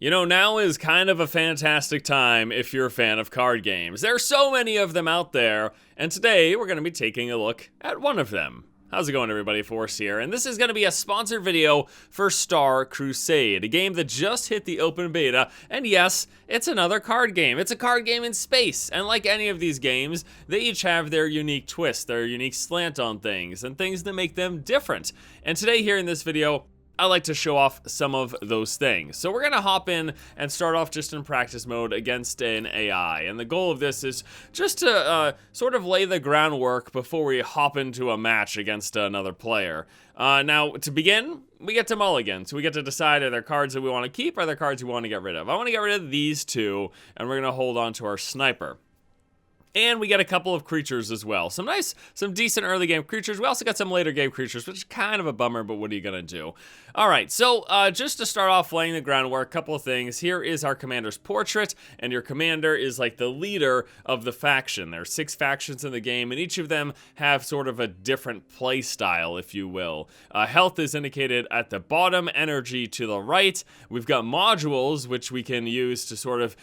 You know, now is kind of a fantastic time if you're a fan of card games. There are so many of them out there, and today we're going to be taking a look at one of them. How's it going, everybody? Force here, and this is going to be a sponsored video for Star Crusade, a game that just hit the open beta, and yes, it's another card game. It's a card game in space, and like any of these games, they each have their unique twist, their unique slant on things, and things that make them different. And today here in this video, I like to show off some of those things. So we're gonna hop in and start off just in practice mode against an AI. And the goal of this is just to sort of lay the groundwork before we hop into a match against another player. Now, to begin, we get to mulligan. So we get to decide are there cards that we wanna keep or are there cards we wanna get rid of. I wanna get rid of these two, and we're gonna hold on to our sniper. And we get a couple of creatures as well. Some decent early game creatures. We also got some later game creatures, which is kind of a bummer, but what are you gonna do? All right, so just to start off laying the groundwork, a couple of things. Here is our commander's portrait, and your commander is like the leader of the faction. There are 6 factions in the game, and each of them have sort of a different play style, if you will. Health is indicated at the bottom, energy to the right. We've got modules, which we can use to sort of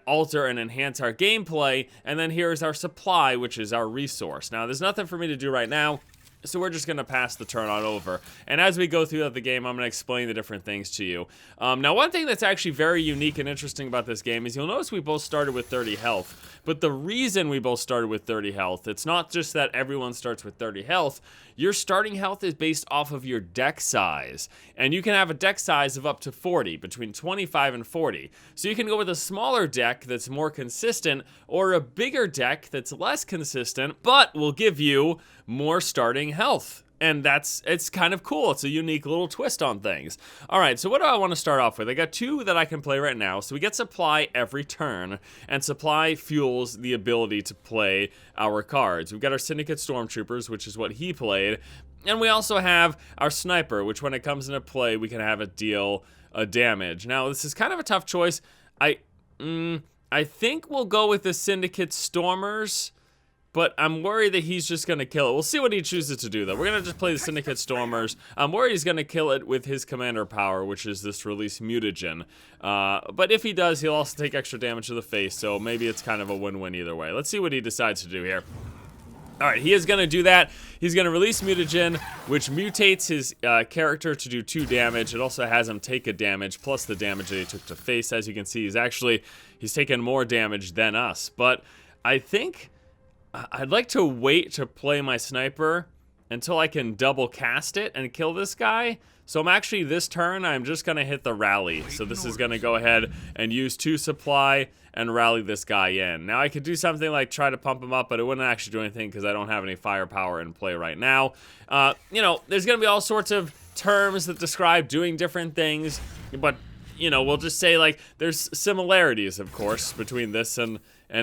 alter and enhance our gameplay, and then here's our supply, which is our resource. Now, there's nothing for me to do right now, so we're just going to pass the turn on over. And as we go throughout the game, I'm going to explain the different things to you. Now, one thing that's actually very unique and interesting about this game is you'll notice we both started with 30 health. But the reason we both started with 30 health, it's not just that everyone starts with 30 health. Your starting health is based off of your deck size. And you can have a deck size of up to 40, between 25 and 40. So you can go with a smaller deck that's more consistent, or a bigger deck that's less consistent, but will give you more starting health. And it's kind of cool. It's a unique little twist on things. All right, so what do I want to start off with? I got 2 that I can play right now. So we get supply every turn, and supply fuels the ability to play our cards. We've got our Syndicate Stormtroopers, which is what he played. And we also have our Sniper, which when it comes into play, we can have it deal a damage. Now, this is kind of a tough choice. I think we'll go with the Syndicate Stormers, but I'm worried that he's just going to kill it. We'll see what he chooses to do, though. We're going to just play the Syndicate Stormers. I'm worried he's going to kill it with his commander power, which is this release mutagen. But if he does, he'll also take extra damage to the face, so maybe it's kind of a win-win either way. Let's see what he decides to do here. All right, he is going to do that. He's going to release mutagen, which mutates his character to do 2 damage. It also has him take a damage, plus the damage that he took to face. As you can see, he's taken more damage than us. But I think I'd like to wait to play my sniper until I can double cast it and kill this guy. So I'm actually, this turn, I'm just going to hit the rally. So this is going to go ahead and use 2 supply and rally this guy in. Now I could do something like try to pump him up, but it wouldn't actually do anything because I don't have any firepower in play right now. You know, there's going to be all sorts of terms that describe doing different things, but you know, we'll just say like there's similarities, of course, between this and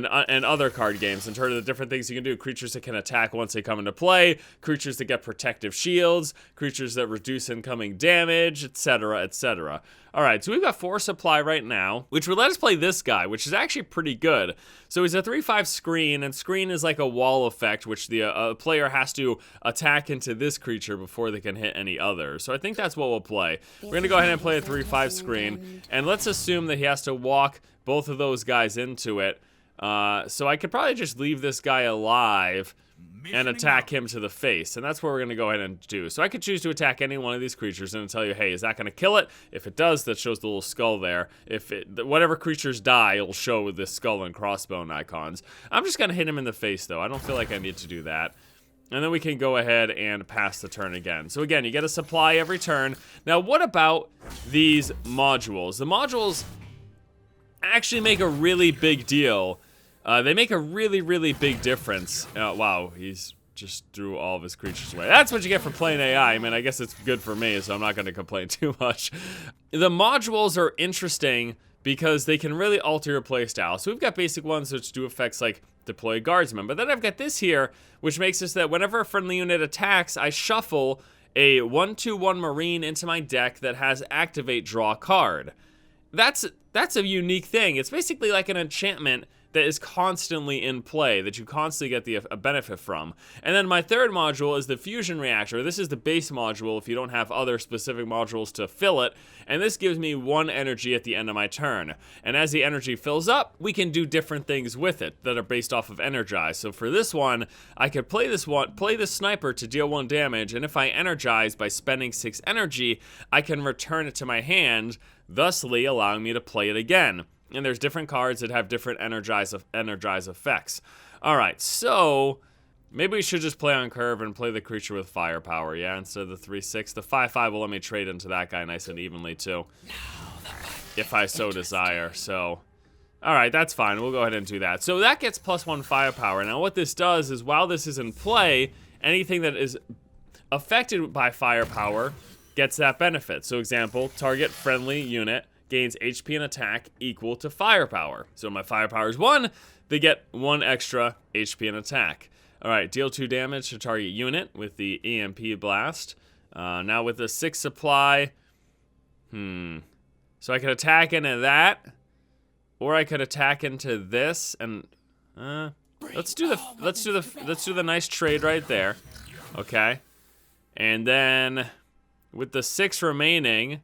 other card games in terms of the different things you can do. Creatures that can attack once they come into play, creatures that get protective shields, creatures that reduce incoming damage, etc., etc. All right, so we've got 4 supply right now, which would let us play this guy, which is actually pretty good. So he's a 3/5 screen, and screen is like a wall effect, which the player has to attack into this creature before they can hit any other. So I think that's what we'll play. We're gonna go ahead and play a 3/5 screen, and let's assume that he has to walk both of those guys into it. So I could probably just leave this guy alive and attack him to the face, and that's what we're going to go ahead and do. So I could choose to attack any one of these creatures and tell you, hey, is that going to kill it? If it does, that shows the little skull there. If whatever creatures die, it'll show with this skull and crossbone icons. I'm just going to hit him in the face, though. I don't feel like I need to do that. And then we can go ahead and pass the turn again. So again, you get a supply every turn. Now, what about these modules? The modules actually make a really big deal. They make a really, really big difference. Wow, he's just threw all of his creatures away. That's what you get for playing AI. I mean, I guess it's good for me, so I'm not going to complain too much. The modules are interesting because they can really alter your playstyle. So we've got basic ones which do effects like deploy guardsman. But then I've got this here, which makes it so that whenever a friendly unit attacks, I shuffle a 1/2/1 Marine into my deck that has activate draw card. That's a unique thing. It's basically like an enchantment that is constantly in play, that you constantly get a benefit from. And then my third module is the fusion reactor. This is the base module if you don't have other specific modules to fill it, and this gives me 1 energy at the end of my turn. And as the energy fills up, we can do different things with it that are based off of energize. So for this one, I could play this sniper to deal 1 damage, and if I energize by spending 6 energy, I can return it to my hand, thusly allowing me to play it again. And there's different cards that have different energize effects. Alright, so maybe we should just play on curve and play the creature with firepower, yeah, instead of the 3/6. The 5/5 will let me trade into that guy nice and evenly too, if I so desire. So, alright, that's fine. We'll go ahead and do that. So that gets +1 firepower. Now what this does is while this is in play, anything that is affected by firepower gets that benefit. So example, target friendly unit gains HP and attack equal to firepower. So my firepower is 1, they get 1 extra HP and attack. Alright, deal 2 damage to target unit with the EMP blast. Now with the 6 supply, so I could attack into that, or I could attack into this, and let's do the nice trade right there. Okay. And then with the 6 remaining,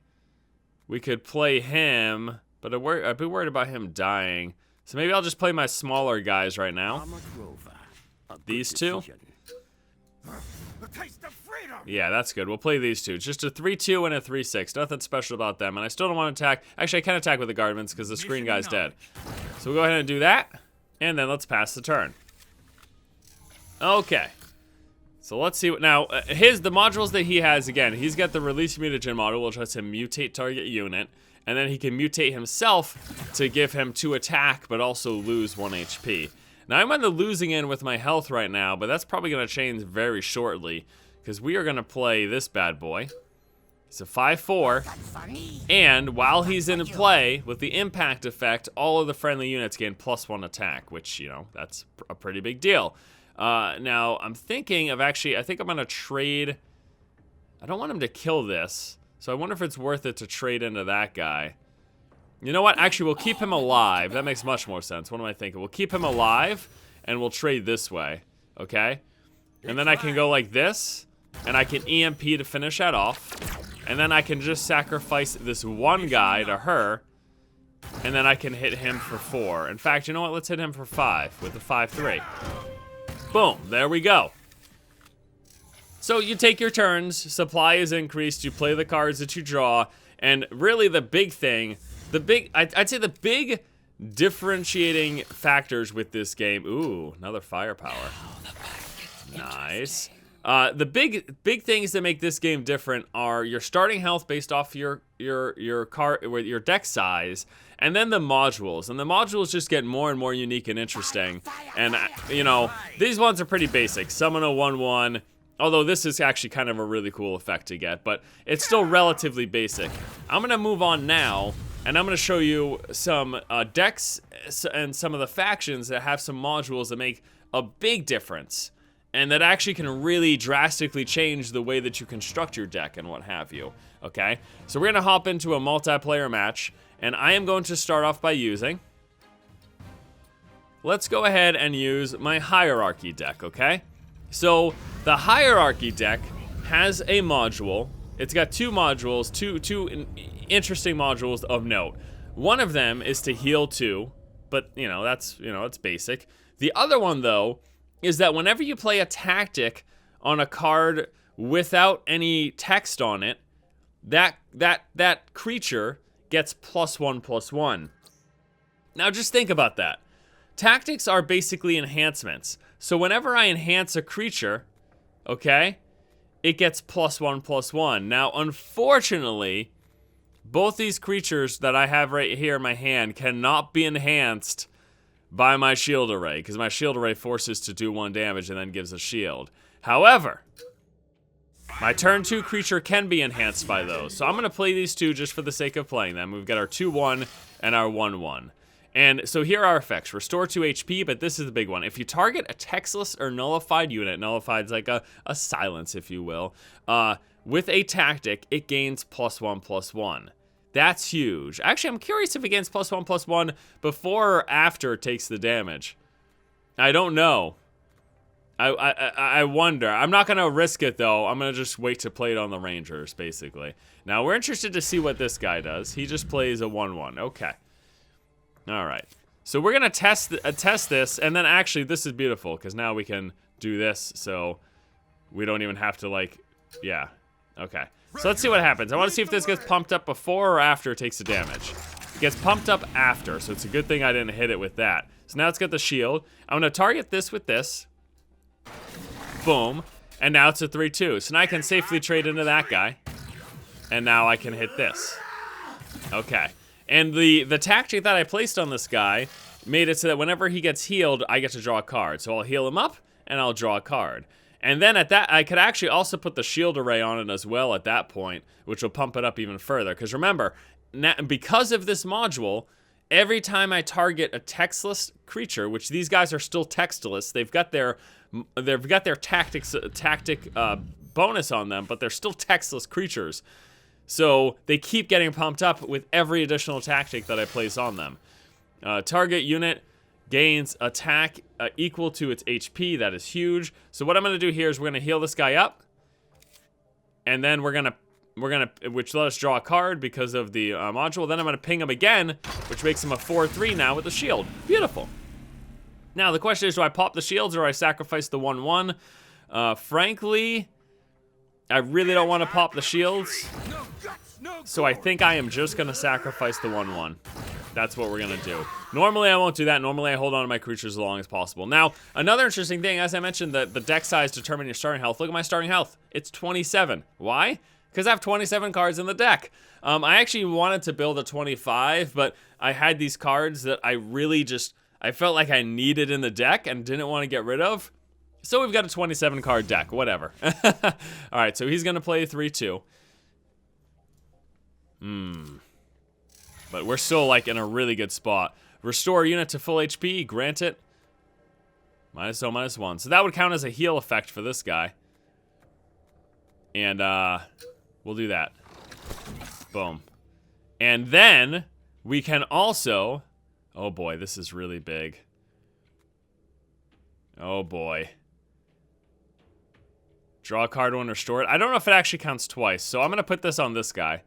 we could play him, but I'd be worried about him dying. So maybe I'll just play my smaller guys right now. These 2. Yeah, that's good. We'll play these 2. Just a 3/2 and a 3/6. Nothing special about them. And I still don't want to attack. Actually, I can attack with the Guardians because the screen guy's dead. So we'll go ahead and do that. And then let's pass the turn. Okay. So let's see what now. The modules that he has, again, he's got the release mutagen module, which lets him mutate target unit, and then he can mutate himself to give him 2 attack, but also lose 1 HP. Now I'm on the losing end with my health right now, but that's probably going to change very shortly, because we are going to play this bad boy. It's a 5/4, and while he's in play, with the impact effect, all of the friendly units gain +1 attack, which, you know, that's a pretty big deal. Now, I'm thinking of I think I'm going to trade. I don't want him to kill this, so I wonder if it's worth it to trade into that guy. You know what? Actually, we'll keep him alive. That makes much more sense. What am I thinking? We'll keep him alive, and we'll trade this way, okay? And then I can go like this, and I can EMP to finish that off, and then I can just sacrifice this 1 guy to her, and then I can hit him for 4. In fact, you know what? Let's hit him for 5 with the 5/3. Boom, there we go. So you take your turns, supply is increased, you play the cards that you draw, and really the big thing, I'd say the big differentiating factors with this game, ooh, another firepower. Nice. The big things that make this game different are your starting health based off your deck size, and then the modules. And the modules just get more and more unique and interesting. And you know, these ones are pretty basic. Summon a 1/1, although this is actually kind of a really cool effect to get, but it's still relatively basic. I'm gonna move on now, and I'm gonna show you some decks and some of the factions that have some modules that make a big difference, and that actually can really drastically change the way that you construct your deck and what have you, okay? So we're gonna hop into a multiplayer match, and I am going to start off by using... Let's go ahead and use my Hierachy deck, okay? So the Hierachy deck has a module. It's got 2 modules, two interesting modules of note. One of them is to heal 2, but it's basic. The other one, though, is that whenever you play a tactic on a card without any text on it, that creature gets +1/+1. Now just think about that. Tactics are basically enhancements. So whenever I enhance a creature, okay, it gets +1/+1. Now, unfortunately, both these creatures that I have right here in my hand cannot be enhanced by my shield array, because my shield array forces to do 1 damage and then gives a shield. However, my turn 2 creature can be enhanced by those. So I'm going to play these 2 just for the sake of playing them. We've got our 2/1 and our 1/1. And so here are our effects. Restore 2 HP, but this is the big one. If you target a textless or nullified unit, nullified's like a silence, if you will, with a tactic, it gains +1/+1. That's huge. Actually, I'm curious if it gains +1/+1 before or after it takes the damage. I don't know. I wonder. I'm not going to risk it, though. I'm going to just wait to play it on the Rangers, basically. Now, we're interested to see what this guy does. He just plays a 1/1. Okay. All right. So we're going to test this, and then actually, this is beautiful, because now we can do this, so we don't even have to, like, yeah. Okay. So let's see what happens. I want to see if this gets pumped up before or after it takes the damage. It gets pumped up after, so it's a good thing I didn't hit it with that. So now it's got the shield. I'm going to target this with this. Boom. And now it's a 3-2. So now I can safely trade into that guy. And now I can hit this. Okay. And the tactic that I placed on this guy made it so that whenever he gets healed, I get to draw a card. So I'll heal him up, and I'll draw a card. And then at that, I could actually also put the shield array on it as well at that point, which will pump it up even further. Because remember, because of this module, every time I target a textless creature, which these guys are still textless, they've got their tactic bonus on them, but they're still textless creatures. So they keep getting pumped up with every additional tactic that I place on them. Target unit gains attack equal to its HP. That is huge. So what I'm going to do here is we're going to heal this guy up, and then we're gonna which let us draw a card because of the module. Then I'm going to ping him again, which makes him a 4/3 now with the shield. Beautiful. Now the question is, do I pop the shields or do I sacrifice the 1/1? Frankly, I really don't want to pop the shields, so I think I am just going to sacrifice the 1/1. That's what we're going to do. Normally, I won't do that. Normally, I hold on to my creatures as long as possible. Now, another interesting thing, as I mentioned, the deck size determines your starting health. Look at my starting health. It's 27. Why? Because I have 27 cards in the deck. I actually wanted to build a 25, but I had these cards that I really I felt like I needed in the deck and didn't want to get rid of. So we've got a 27 card deck, whatever. All right, so he's going to play 3-2. But we're still like in a really good spot. Restore unit to full HP, grant it. -0/-1. So that would count as a heal effect for this guy. And we'll do that. Boom. And then we can also, oh boy, this is really big. Oh boy. Draw a card when restored. I don't know if it actually counts twice, so I'm gonna put this on this guy,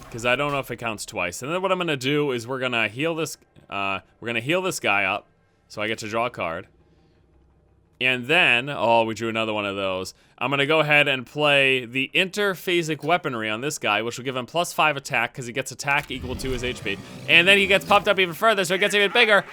because I don't know if it counts twice. And then what I'm gonna do is we're gonna heal this guy up, so I get to draw a card. And then, oh, we drew another one of those. I'm gonna go ahead and play the interphasic weaponry on this guy, which will give him +5 attack, because he gets attack equal to his HP. And then he gets pumped up even further, so it gets even bigger.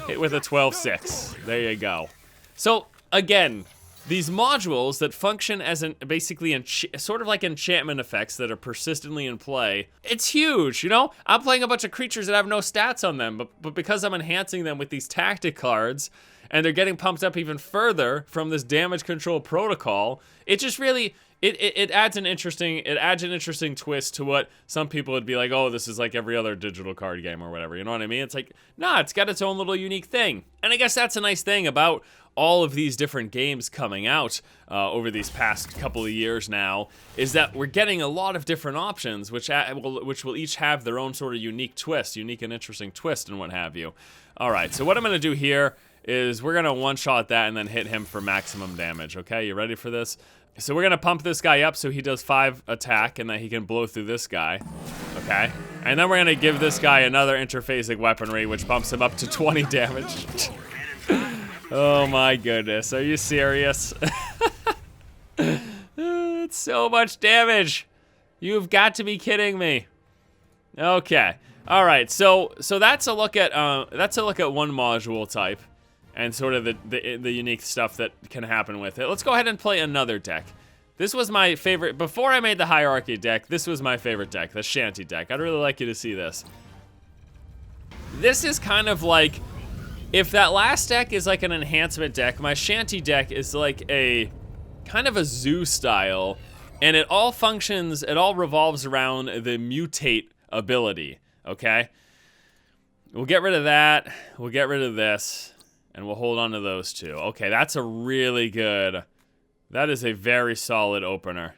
Hit with a 12-6. There you go. So, again, these modules that function as basically sort of like enchantment effects that are persistently in play, it's huge, you know? I'm playing a bunch of creatures that have no stats on them, but because I'm enhancing them with these tactic cards, and they're getting pumped up even further from this damage control protocol, it just really, it adds an interesting twist to what some people would be like, oh, this is like every other digital card game or whatever, you know what I mean? It's like, nah, it's got its own little unique thing. And I guess that's a nice thing about all of these different games coming out over these past couple of years now, is that we're getting a lot of different options, which will each have their own sort of unique and interesting twist and what have you. All right, so what I'm gonna do here is we're gonna one-shot that and then hit him for maximum damage, okay? You ready for this? So we're gonna pump this guy up so he does 5 attack and then he can blow through this guy, okay? And then we're gonna give this guy another interphasic weaponry, which bumps him up to 20 damage. Oh my goodness, are you serious? It's so much damage. You've got to be kidding me. Okay, all right. So that's a look at one module type, and sort of the unique stuff that can happen with it. Let's go ahead and play another deck. This was my favorite before I made the Hierachy deck. This was my favorite deck, the Shanty deck. I'd really like you to see this. This is kind of like, if that last deck is like an enhancement deck, my Shanty deck is like a kind of a zoo style, and it all revolves around the mutate ability, okay? We'll get rid of that, we'll get rid of this, and we'll hold on to those two. Okay, that's a really good, that is a very solid opener.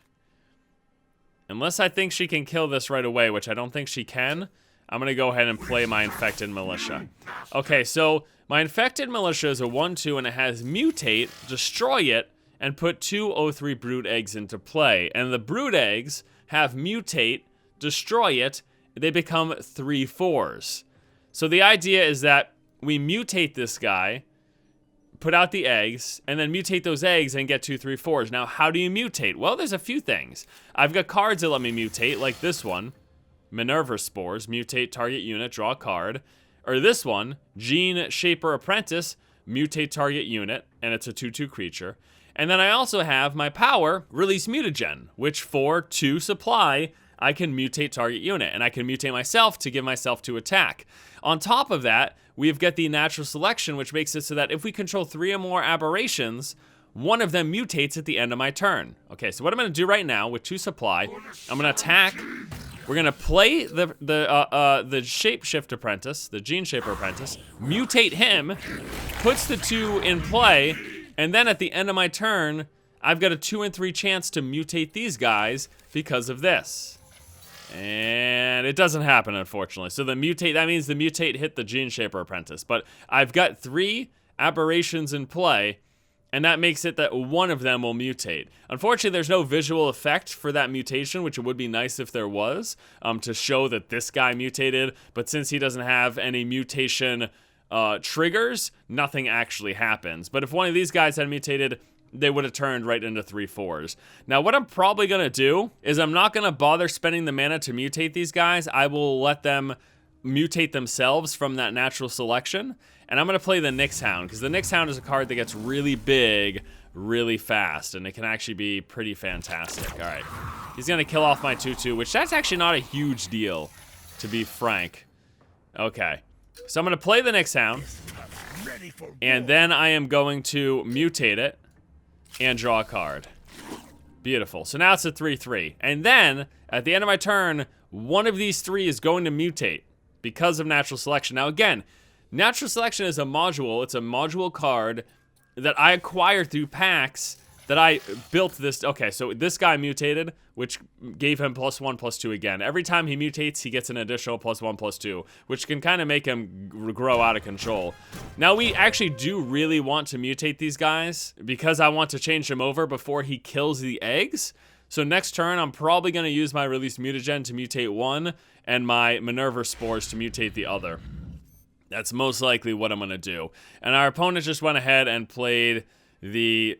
Unless I think she can kill this right away, which I don't think she can, I'm going to go ahead and play my Infected Militia. Okay, so my Infected Militia is a 1/2, and it has Mutate, Destroy it, and put 2 O3 Brood Eggs into play. And the Brood Eggs have Mutate, Destroy it, they become 3/4s. So the idea is that we mutate this guy, put out the eggs, and then mutate those eggs and get 2 3/4s. Now, how do you mutate? Well, there's a few things. I've got cards that let me mutate, like this one, Minerva Spores, mutate target unit, draw a card. Or this one, Gene Shaper Apprentice, mutate target unit, and it's a 2/2 creature. And then I also have my power, Release Mutagen, which for 2 supply, I can mutate target unit, and I can mutate myself to give myself 2 attack. On top of that, we've got the Natural Selection, which makes it so that if we control 3 or more aberrations, one of them mutates at the end of my turn. Okay, so what I'm going to do right now with 2 supply, I'm going to attack. We're going to play the Shapeshift Apprentice, the Gene Shaper Apprentice, mutate him, puts the 2 in play, and then at the end of my turn, I've got a 2 and 3 chance to mutate these guys because of this. And it doesn't happen, unfortunately. So the mutate, that means the mutate hit the Gene Shaper Apprentice. But I've got 3 aberrations in play, and that makes it that one of them will mutate. Unfortunately, there's no visual effect for that mutation, which it would be nice if there was, to show that this guy mutated. But since he doesn't have any mutation triggers, nothing actually happens. But if one of these guys had mutated, they would have turned right into 3/4s. Now, what I'm probably going to do is I'm not going to bother spending the mana to mutate these guys. I will let them mutate themselves from that Natural Selection. And I'm going to play the Nyx Hound, because the Nyx Hound is a card that gets really big really fast, and it can actually be pretty fantastic. All right. He's going to kill off my 2/2, which that's actually not a huge deal, to be frank. Okay. So I'm going to play the Nyx Hound, and then I am going to mutate it and draw a card. Beautiful. So now it's a 3/3. And then, at the end of my turn, one of these 3 is going to mutate because of Natural Selection. Now again, Natural Selection is a module. It's a module card that I acquired through packs that I built this. Okay, so this guy mutated, which gave him +1/+2 again. Every time he mutates, he gets an additional +1/+2, which can kind of make him grow out of control. Now, we actually do really want to mutate these guys because I want to change him over before he kills the eggs. So next turn, I'm probably going to use my Release Mutagen to mutate one and my Minerva Spores to mutate the other. That's most likely what I'm going to do. And our opponent just went ahead and played the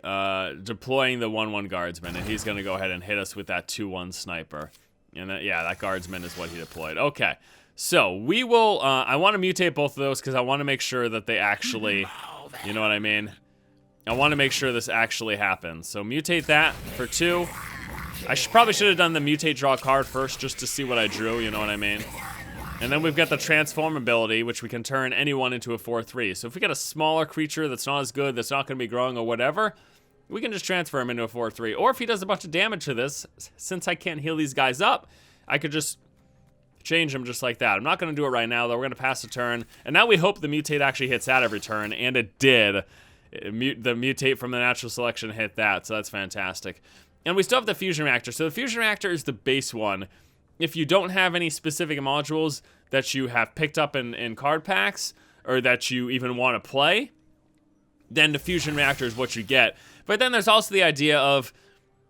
deploying the 1/1 guardsman, and he's going to go ahead and hit us with that 2/1 sniper. And yeah, that guardsman is what he deployed. Okay, so we will, I want to mutate both of those because I want to make sure that they actually, you know what I mean? I want to make sure this actually happens. So mutate that for 2. I probably should have done the mutate draw card first just to see what I drew, you know what I mean? And then we've got the transform ability, which we can turn anyone into a 4/3. So if we get a smaller creature that's not as good, that's not going to be growing or whatever, we can just transfer him into a 4/3. Or if he does a bunch of damage to this, since I can't heal these guys up, I could just change him just like that. I'm not going to do it right now, though. We're going to pass a turn. And now we hope the mutate actually hits that every turn, and it did. The mutate from the Natural Selection hit that, so that's fantastic. And we still have the fusion reactor. So the fusion reactor is the base one. If you don't have any specific modules that you have picked up in card packs, or that you even want to play, then the fusion reactor is what you get. But then there's also the idea of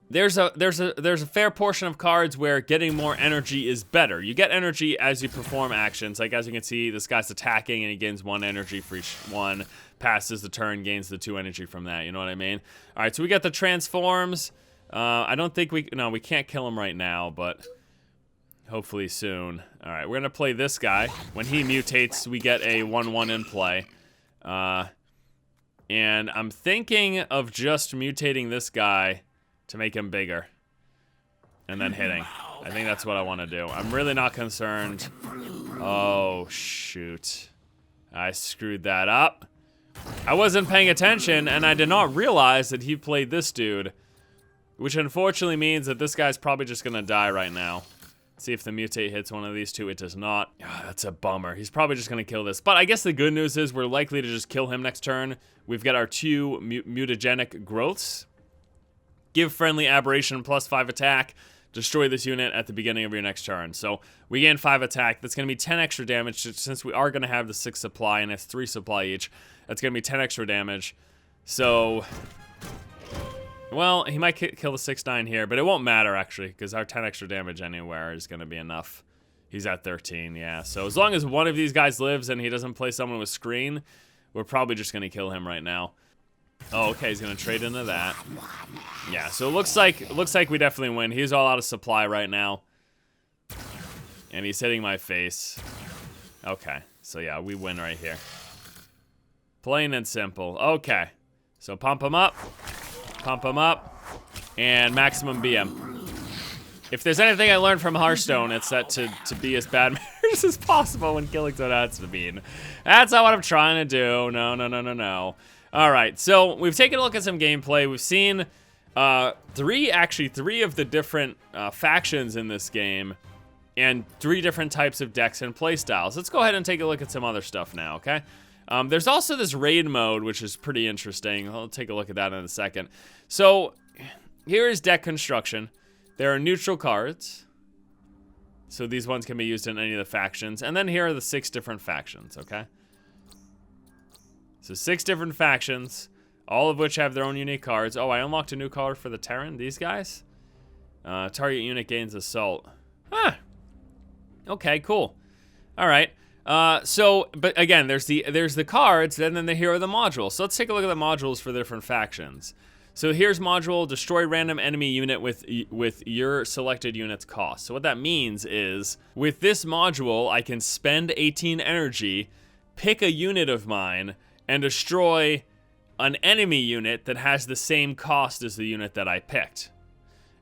there's a fair portion of cards where getting more energy is better. You get energy as you perform actions. Like as you can see, this guy's attacking and he gains 1 energy for each one. Passes the turn, gains the 2 energy from that. You know what I mean? All right, so we got the transforms. I don't think we can't kill him right now, but hopefully soon. All right, we're going to play this guy. When he mutates, we get a 1/1 in play. And I'm thinking of just mutating this guy to make him bigger. And then hitting. I think that's what I want to do. I'm really not concerned. Oh, shoot. I screwed that up. I wasn't paying attention, and I did not realize that he played this dude. Which unfortunately means that this guy's probably just going to die right now. See if the mutate hits one of these 2. It does not. Oh, that's a bummer. He's probably just going to kill this. But I guess the good news is we're likely to just kill him next turn. We've got our 2 mutagenic growths. Give friendly aberration +5 attack destroy this unit at the beginning of your next turn. So we gain 5 attack. That's going to be 10 extra damage since we are going to have the 6 supply, and it's 3 supply each. That's going to be 10 extra damage. So, well, he might kill the 6/9 here, but it won't matter, actually, because our 10 extra damage anywhere is going to be enough. He's at 13, yeah. So as long as one of these guys lives and he doesn't play someone with screen, we're probably just going to kill him right now. Oh, okay, he's going to trade into that. Yeah, so it looks like we definitely win. He's all out of supply right now. And he's hitting my face. Okay, so yeah, we win right here. Plain and simple. Okay, so pump him up, and maximum BM. If there's anything I learned from Hearthstone, it's that to be as bad manners as possible when killing someone. That's not what I'm trying to do. No. All right, so we've taken a look at some gameplay. We've seen three of the different factions in this game, and 3 different types of decks and playstyles. Let's go ahead and take a look at some other stuff now, okay? There's also this raid mode, which is pretty interesting. I'll take a look at that in a second. So here is deck construction. There are neutral cards. So these ones can be used in any of the factions. And then here are the 6 different factions, okay? So 6 different factions, all of which have their own unique cards. Oh, I unlocked a new card for the Terran, these guys. Target unit gains assault. Huh. Okay, cool. All right. But again, there's the cards, and then here are the modules. So let's take a look at the modules for the different factions. So here's module, destroy random enemy unit with your selected unit's cost. So what that means is, with this module, I can spend 18 energy, pick a unit of mine, and destroy an enemy unit that has the same cost as the unit that I picked.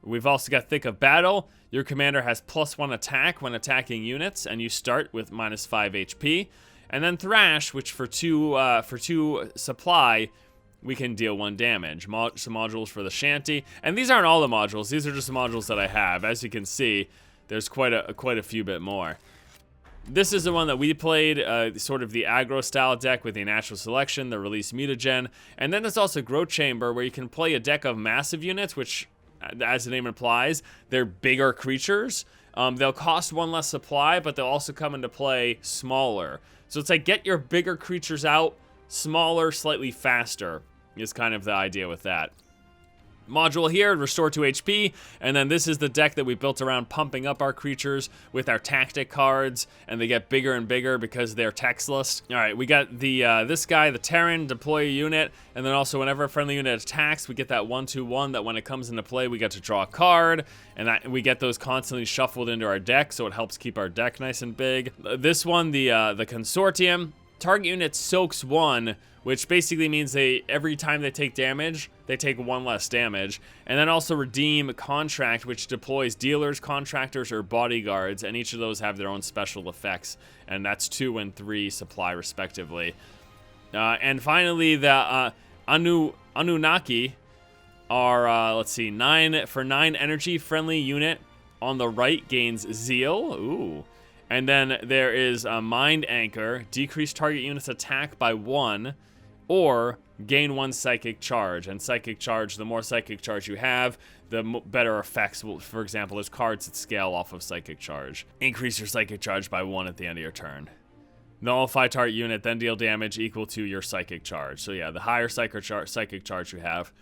We've also got Thick of Battle. Your commander has +1 attack when attacking units, and you start with -5 HP. And then Thrash, which for 2 supply, we can deal 1 damage. Some modules for the Shanty, and these aren't all the modules. These are just the modules that I have. As you can see, there's quite a few bit more. This is the one that we played, sort of the aggro style deck with the natural selection, the release mutagen, and then there's also Growth Chamber, where you can play a deck of massive units, which, as the name implies, they're bigger creatures. They'll cost 1 less supply, but they'll also come into play smaller. So it's like, get your bigger creatures out, smaller, slightly faster, is kind of the idea with that. Module here, restore 2 HP, and then this is the deck that we built around pumping up our creatures with our tactic cards, and they get bigger and bigger because they're textless. All right, we got the this guy, the Terran, deploy a unit, and then also whenever a friendly unit attacks, we get that 1/2/1 that when it comes into play, we get to draw a card, and we get those constantly shuffled into our deck, so it helps keep our deck nice and big. This one, the Consortium, target unit soaks 1, which basically means every time they take damage, they take 1 less damage. And then also redeem Contract, which deploys dealers, contractors, or bodyguards, and each of those have their own special effects, and that's 2 and 3 supply respectively. And finally, the Anunnaki are, let's see, 9 for 9 energy friendly unit on the right gains Zeal. Ooh. And then there is a Mind Anchor, decrease target unit's attack by 1, or gain 1 psychic charge. And psychic charge, the more psychic charge you have, the better effects will, for example, there's cards that scale off of psychic charge. Increase your psychic charge by 1 at the end of your turn. Nullify target unit, then deal damage equal to your psychic charge. So yeah, the higher psychic charge you have,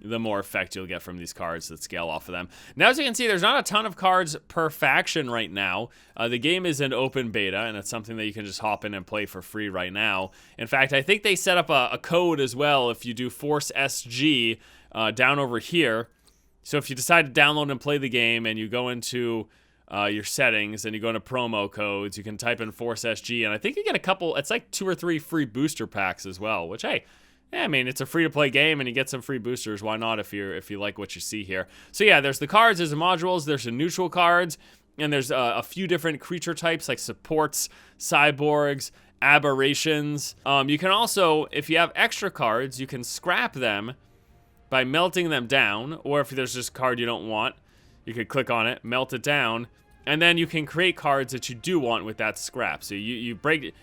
the more effect you'll get from these cards that scale off of them. Now, as you can see, there's not a ton of cards per faction right now. The game is in open beta, and it's something that you can just hop in and play for free right now. In fact, I think they set up a code as well if you do Force SG down over here. So if you decide to download and play the game, and you go into your settings, and you go into promo codes, you can type in Force SG, and I think you get a couple, it's like 2 or 3 free booster packs as well, which, hey, yeah, I mean, it's a free-to-play game, and you get some free boosters. Why not if you like what you see here? So yeah, there's the cards, there's the modules, there's the neutral cards, and there's a few different creature types like supports, cyborgs, aberrations. You can also, if you have extra cards, you can scrap them by melting them down, or if there's just a card you don't want, you could click on it, melt it down, and then you can create cards that you do want with that scrap. So you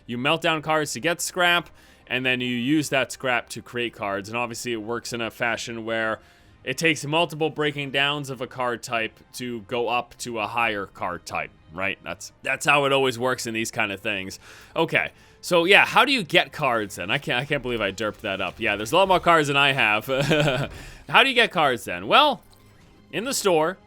melt down cards to get scrap, and then you use that scrap to create cards. And obviously it works in a fashion where it takes multiple breaking downs of a card type to go up to a higher card type, right? That's how it always works in these kind of things. Okay, so yeah, how do you get cards then? I can't believe I derped that up. Yeah, there's a lot more cards than I have. How do you get cards then? Well, in the store,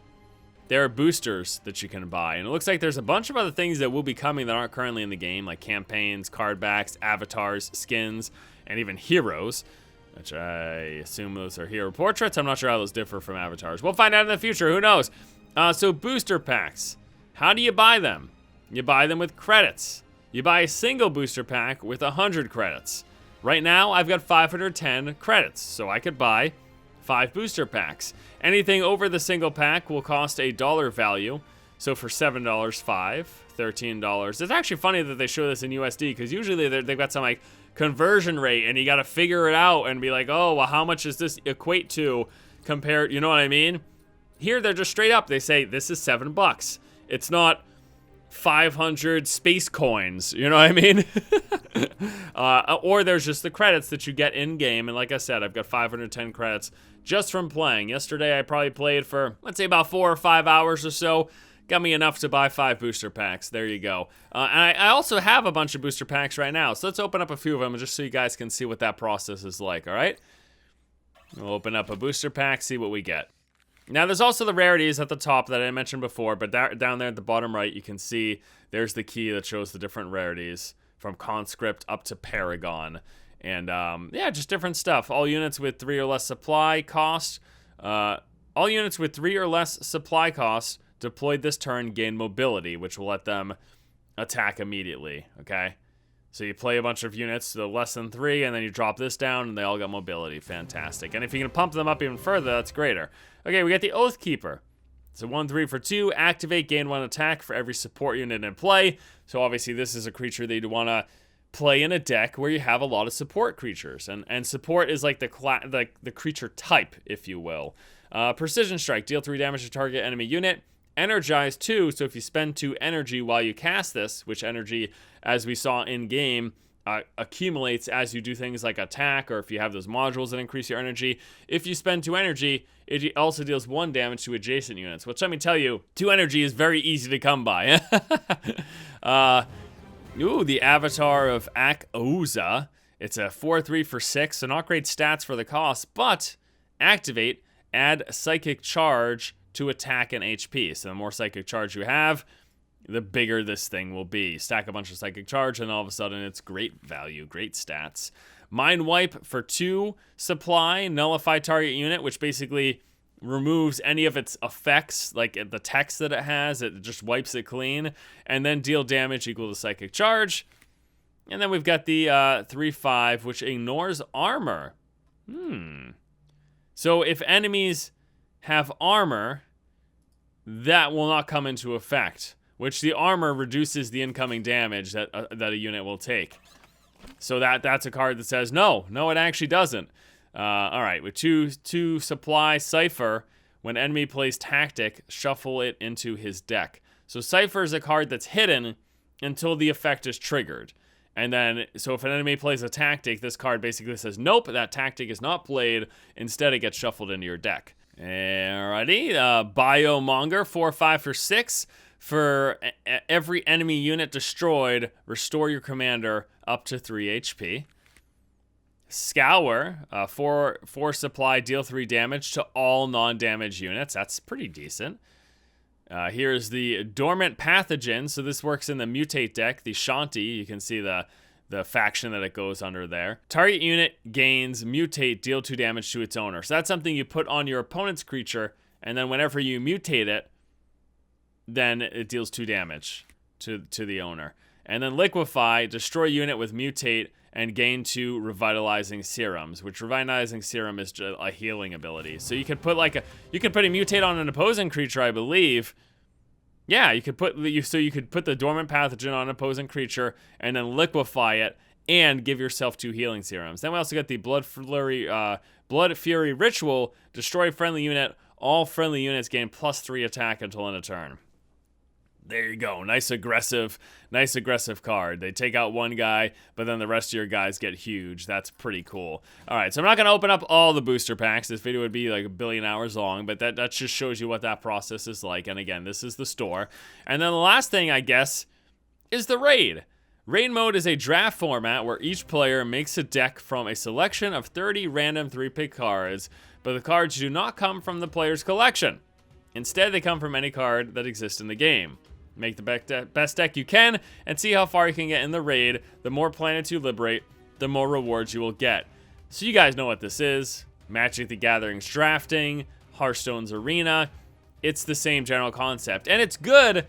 there are boosters that you can buy, and it looks like there's a bunch of other things that will be coming that aren't currently in the game, like campaigns, card backs, avatars, skins, and even heroes, which I assume those are hero portraits. I'm not sure how those differ from avatars. We'll find out in the future. Who knows? So booster packs. How do you buy them? You buy them with credits. You buy a single booster pack with 100 credits. Right now, I've got 510 credits, so I could buy 5 booster packs. Anything over the single pack will cost a dollar value. So for $7, 5, $13. It's actually funny that they show this in USD, because usually they've got some like conversion rate, and you got to figure it out and be like, oh, well, how much does this equate to compared, you know what I mean? Here, they're just straight up. They say, this is $7. It's not 500 space coins, you know what I mean? Or there's just the credits that you get in-game, and like I said, I've got 510 credits just from playing. Yesterday, I probably played for, let's say, about 4 or 5 hours or so. Got me enough to buy 5 booster packs. There you go. And I also have a bunch of booster packs right now, so let's open up a few of them just so you guys can see what that process is like, all right? We'll open up a booster pack, see what we get. Now, there's also the rarities at the top that I mentioned before, but down there at the bottom right, you can see there's the key that shows the different rarities from Conscript up to Paragon. And, yeah, just different stuff. All units with 3 or less supply cost. All units with 3 or less supply costs deployed this turn gain mobility, which will let them attack immediately, okay? So you play a bunch of units to less than 3, and then you drop this down, and they all got mobility. Fantastic. And if you can pump them up even further, that's greater. Okay, we got the Oathkeeper. So 1/3 for 2, activate, gain 1 attack for every support unit in play. So obviously this is a creature that you'd want to play in a deck where you have a lot of support creatures. And support is like the creature type, if you will. Precision Strike, deal 3 damage to target enemy unit. Energize 2, so if you spend 2 energy while you cast this, which energy, as we saw in-game, accumulates as you do things like attack, or if you have those modules that increase your energy. If you spend 2 energy, it also deals 1 damage to adjacent units, which, let me tell you, 2 energy is very easy to come by. The Avatar of Ak-Oza. It's a 4/3 for 6, so not great stats for the cost, but activate, add Psychic Charge to attack and HP. So the more Psychic Charge you have, the bigger this thing will be. Stack a bunch of Psychic Charge, and all of a sudden it's great value, great stats. Mind Wipe for 2 supply, nullify target unit, which basically removes any of its effects, like the text that it has. It just wipes it clean. And then deal damage equal to Psychic Charge. And then we've got the 3/5, which ignores armor. So if enemies have armor, that will not come into effect, which the armor reduces the incoming damage that a unit will take. So that's a card that says, no, it actually doesn't. All right, with 2 supply Cypher, when enemy plays Tactic, shuffle it into his deck. So Cypher is a card that's hidden until the effect is triggered. And then, so if an enemy plays a Tactic, this card basically says, nope, that Tactic is not played. Instead, it gets shuffled into your deck. Alrighty, Biomonger, 4/5 for 6. For every enemy unit destroyed, restore your commander up to 3 HP. Scour, 4 supply, deal 3 damage to all non-damage units. That's pretty decent. Here's the Dormant Pathogen. So this works in the Mutate deck, the Shanty. You can see the faction that it goes under there. Target unit gains Mutate, deal 2 damage to its owner. So that's something you put on your opponent's creature, and then whenever you mutate it, then it deals 2 damage to the owner. And then Liquefy, destroy unit with Mutate, and gain 2 Revitalizing Serums, which Revitalizing Serum is just a healing ability. So you could put a Mutate on an opposing creature, I believe. Yeah, you could put the Dormant Pathogen on an opposing creature and then liquefy it and give yourself 2 healing serums. Then we also got the Blood Fury Ritual, destroy friendly unit. All friendly units gain +3 attack until end of turn. There you go. Nice aggressive card. They take out one guy, but then the rest of your guys get huge. That's pretty cool. All right, so I'm not going to open up all the booster packs. This video would be like 1 billion hours long, but that just shows you what that process is like. And again, this is the store. And then the last thing, I guess, is the raid. Raid mode is a draft format where each player makes a deck from a selection of 30 random 3-pick cards, but the cards do not come from the player's collection. Instead, they come from any card that exists in the game. Make the best deck you can and see how far you can get in the raid. The more planets you liberate, the more rewards you will get. So you guys know what this is. Magic the Gathering's drafting, Hearthstone's arena. It's the same general concept. And it's good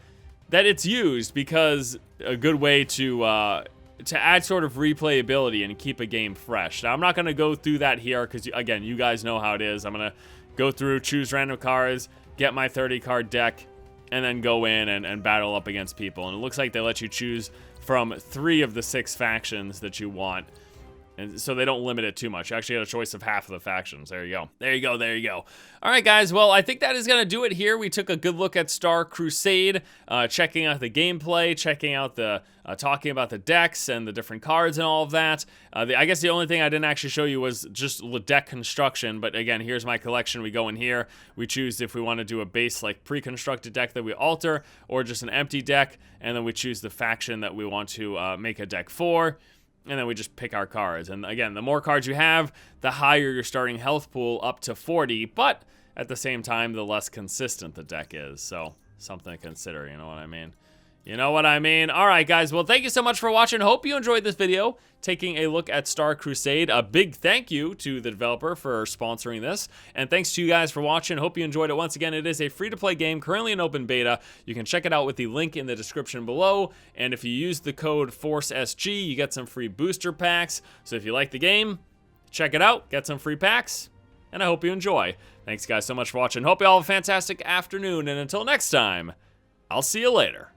that it's used because a good way to add sort of replayability and keep a game fresh. Now, I'm not going to go through that here because, again, you guys know how it is. I'm going to go through, choose random cards, get my 30-card deck, and then go in and battle up against people. And it looks like they let you choose from 3 of the 6 factions that you want. And so they don't limit it too much. You actually get a choice of half of the factions. There you go. There you go. There you go. All right, guys. Well, I think that is going to do it here. We took a good look at Star Crusade, checking out the gameplay, checking out the, talking about the decks and the different cards and all of that. I guess the only thing I didn't actually show you was just deck construction. But again, here's my collection. We go in here. We choose if we want to do a base, like pre-constructed deck that we alter, or just an empty deck. And then we choose the faction that we want to make a deck for. And then we just pick our cards. And again, the more cards you have, the higher your starting health pool, up to 40. But at the same time, the less consistent the deck is. So something to consider, you know what I mean? You know what I mean? All right, guys. Well, thank you so much for watching. Hope you enjoyed this video, taking a look at Star Crusade. A big thank you to the developer for sponsoring this. And thanks to you guys for watching. Hope you enjoyed it. Once again, it is a free-to-play game, currently in open beta. You can check it out with the link in the description below. And if you use the code FORCESG, you get some free booster packs. So if you like the game, check it out, get some free packs, and I hope you enjoy. Thanks, guys, so much for watching. Hope you all have a fantastic afternoon. And until next time, I'll see you later.